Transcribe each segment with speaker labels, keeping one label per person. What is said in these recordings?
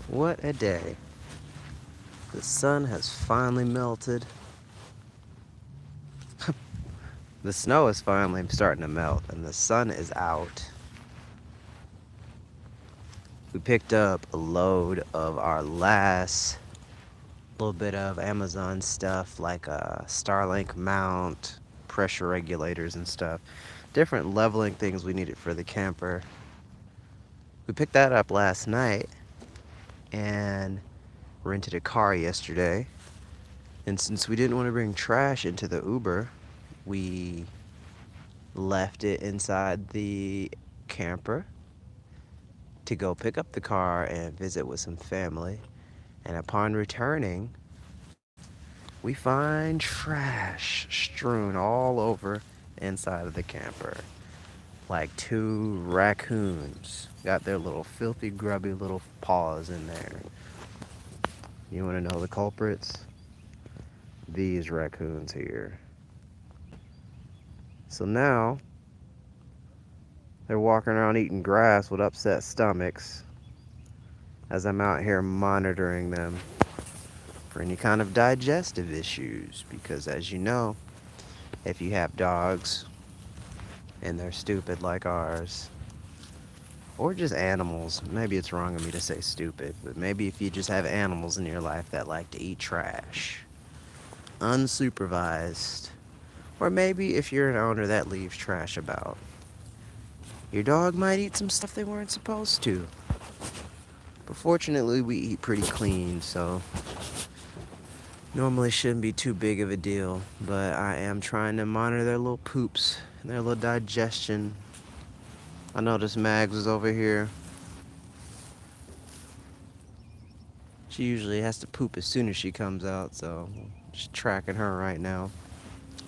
Speaker 1: What a day. The sun has finally melted. The snow is finally starting to melt and the sun is out. We picked up a load of our last little bit of Amazon stuff like a Starlink mount, pressure regulators and stuff. Different leveling things we needed for the camper. We picked that up last night and rented a car yesterday. And since we didn't want to bring trash into the Uber, we left it inside the camper to go pick up the car and visit with some family. And upon returning, we find trash strewn all over inside of the camper. Like two raccoons got their little filthy, grubby little paws in there. You want to know the culprits? These raccoons here. So now they're walking around eating grass with upset stomachs as I'm out here monitoring them for any kind of digestive issues. Because as you know, if you have dogs and they're stupid like ours, or just animals, maybe it's wrong of me to say stupid, but maybe if you just have animals in your life that like to eat trash, unsupervised, or maybe if you're an owner that leaves trash about, your dog might eat some stuff they weren't supposed to. But fortunately, we eat pretty clean, so normally shouldn't be too big of a deal. But I am trying to monitor their little poops and their little digestion. I noticed Mags is over here. She usually has to poop as soon as she comes out, so just tracking her right now.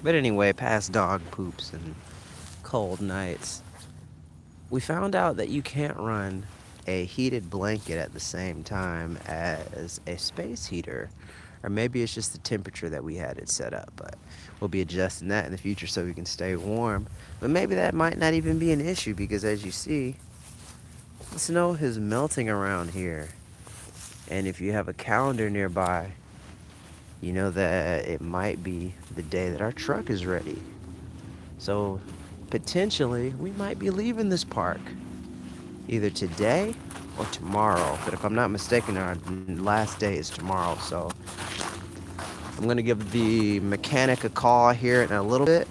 Speaker 1: But anyway, past dog poops and cold nights, we found out that you can't run a heated blanket at the same time as a space heater. Or maybe it's just the temperature that we had it set up, but we'll be adjusting that in the future so we can stay warm. But maybe that might not even be an issue because as you see, the snow is melting around here. And if you have a calendar nearby, you know that it might be the day that our truck is ready. So potentially we might be leaving this park either today or tomorrow. But if I'm not mistaken, our last day is tomorrow. So I'm going to give the mechanic a call here in a little bit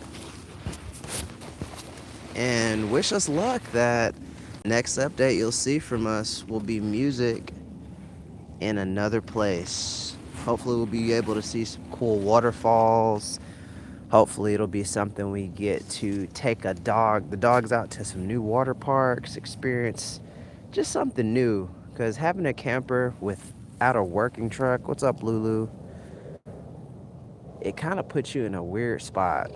Speaker 1: and wish us luck that next update you'll see from us will be music in another place. Hopefully we'll be able to see some cool waterfalls. Hopefully it'll be something we get to take the dogs out to some new water parks, experience just something new. Because having a camper without a working truck, what's up, Lulu? It kind of puts you in a weird spot.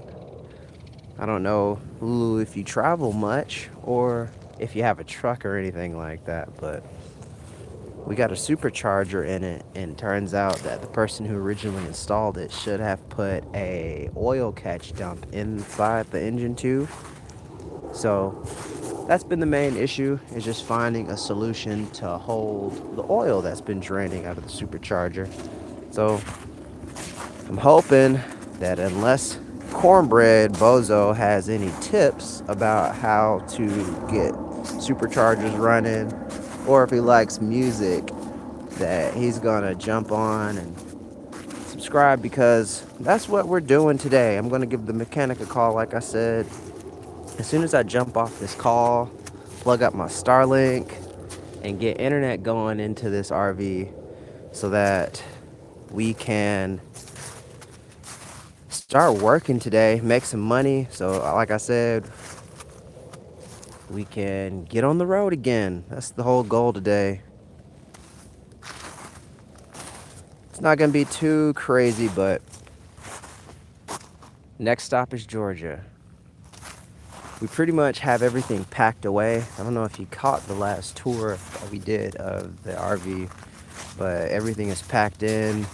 Speaker 1: I don't know, Lulu, if you travel much or if you have a truck or anything like that, but we got a supercharger in it, and it turns out that the person who originally installed it should have put a oil catch dump inside the engine too. So that's been the main issue, is just finding a solution to hold the oil that's been draining out of the supercharger. So I'm hoping that unless Cornbread Bozo has any tips about how to get superchargers running, or if he likes music, that he's gonna jump on and subscribe, because that's what we're doing today. I'm gonna give the mechanic a call, like I said. As soon as I jump off this call, plug up my Starlink, and get internet going into this RV so that we can start working today, make some money. So, like I said, we can get on the road again. That's the whole goal today. It's not going to be too crazy, but next stop is Georgia. We pretty much have everything packed away. I don't know if you caught the last tour that we did of the RV, but everything is packed in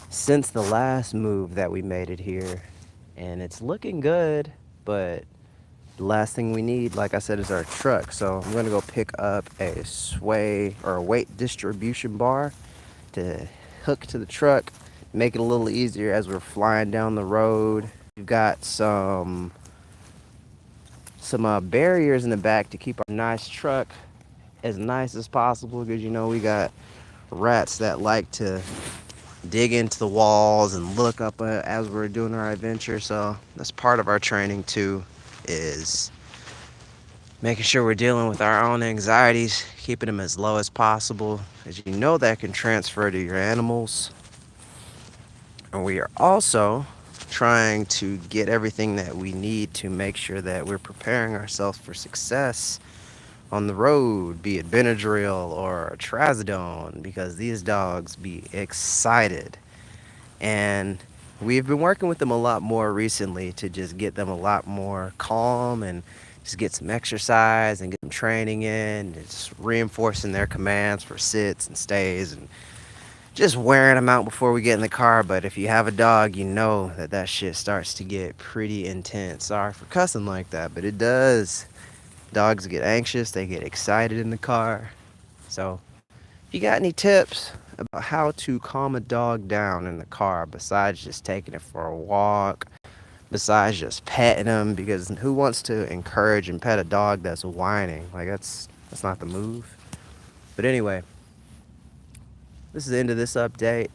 Speaker 1: since the last move that we made it here. And it's looking good, but The last thing we need, like I said, is our truck. So I'm gonna go pick up a sway or a weight distribution bar to hook to the truck, make it a little easier as we're flying down the road. We've got some barriers in the back to keep our nice truck as nice as possible, because you know we got rats that like to dig into the walls and look up as we're doing our adventure. So that's part of our training too, is making sure we're dealing with our own anxieties, keeping them as low as possible, as you know that can transfer to your animals. And we are also trying to get everything that we need to make sure that we're preparing ourselves for success on the road, be it Benadryl or Trazodone, because these dogs be excited. And we've been working with them a lot more recently to just get them a lot more calm and just get some exercise and get them training in, just reinforcing their commands for sits and stays and just wearing them out before we get in the car. But if you have a dog, you know that that shit starts to get pretty intense. Sorry for cussing like that, but it does. Dogs get anxious, they get excited in the car. So if you got any tips about how to calm a dog down in the car besides just taking it for a walk, besides just petting them, because who wants to encourage and pet a dog that's whining? Like that's not the move. But anyway, this is the end of this update.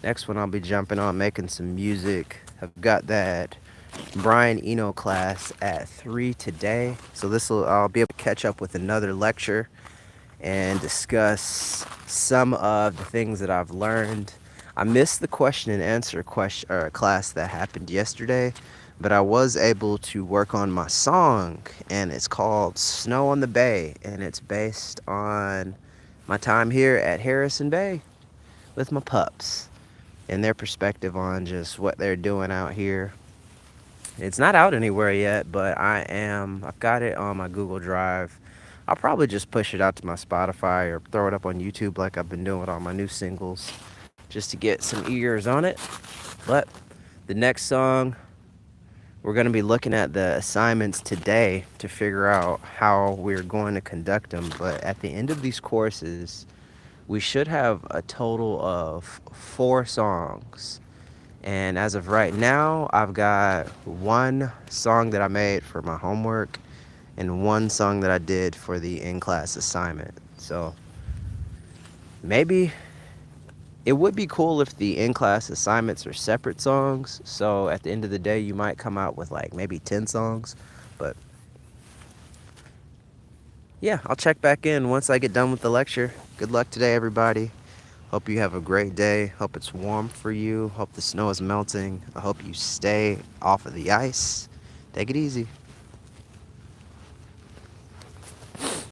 Speaker 1: Next one I'll be jumping on making some music. I've got that Brian Eno class at 3 today. So I'll be able to catch up with another lecture and discuss some of the things that I've learned. I missed the question and answer class that happened yesterday, but I was able to work on my song, and it's called Snow on the Bay, and it's based on my time here at Harrison Bay with my pups and their perspective on just what they're doing out here. It's not out anywhere yet, but I've got it on my Google Drive. I'll probably just push it out to my Spotify or throw it up on YouTube like I've been doing with all my new singles, just to get some ears on it. But the next song, we're going to be looking at the assignments today to figure out how we're going to conduct them. But at the end of these courses, we should have a total of 4 songs. And as of right now, I've got 1 song that I made for my homework and 1 song that I did for the in-class assignment. So maybe it would be cool if the in-class assignments are separate songs. So at the end of the day, you might come out with like maybe 10 songs. But yeah, I'll check back in once I get done with the lecture. Good luck today, everybody. Hope you have a great day. Hope it's warm for you. Hope the snow is melting. I hope you stay off of the ice. Take it easy.